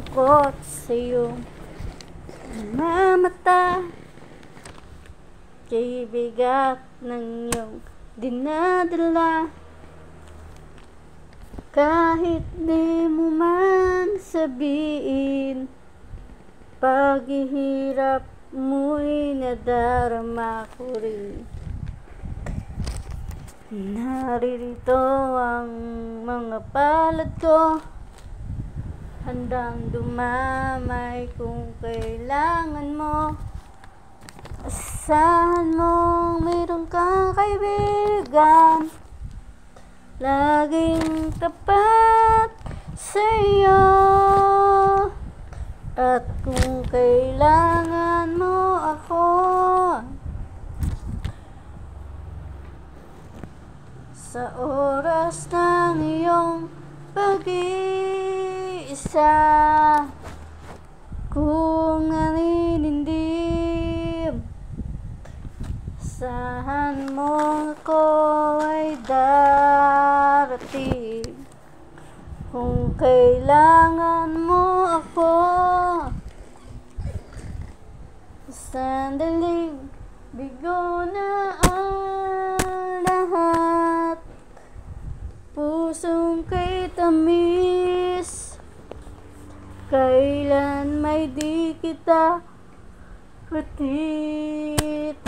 takot sa iyong mga mata, kay bigat ng iyong dinadala. Kahit di mo man sabihin, paghihirap mo'y nadarama ko rin. Naririto ang mga palad ko, handang dumamay kung kailangan mo. Asahan mong mayroon kang kaibigan, laging tapat sa'yo. At kung kailangan mo ako, sa oras ng iyong pag-iisa, kung naninindim, asahan mo ako ay darating. Kung kailangan mo ako, sandaling bigo na ang lahat. Pusong kay tamis, kailan may di kita matitiis.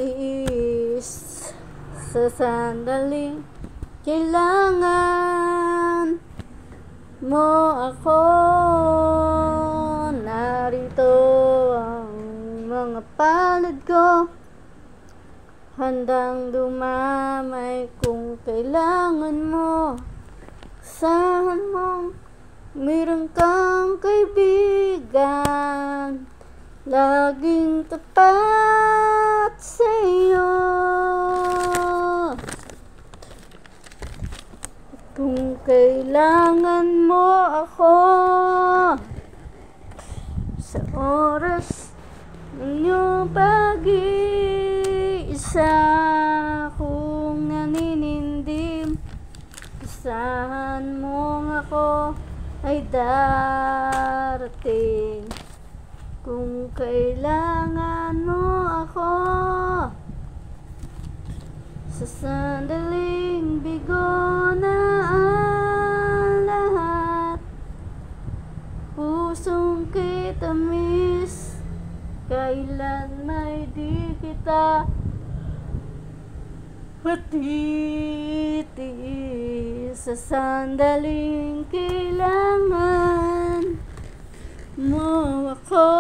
Sa sandaling kailangan mo ako, narito ang mga palad ko, handang dumamay kung kailangan mo. Asahan mong mayroon kang kaibigan, laging tapat sa'yo. Kung kailangan mo ako, sa oras ng iyong pag-iisa, kung naninindim, asahan mo ako ay darating. Kung kailangan mo ako, sa sandaling bigo na ang lahat. Pusong kitamis, kailan may di kita matitiis. Sa sandaling kailangan mo ako.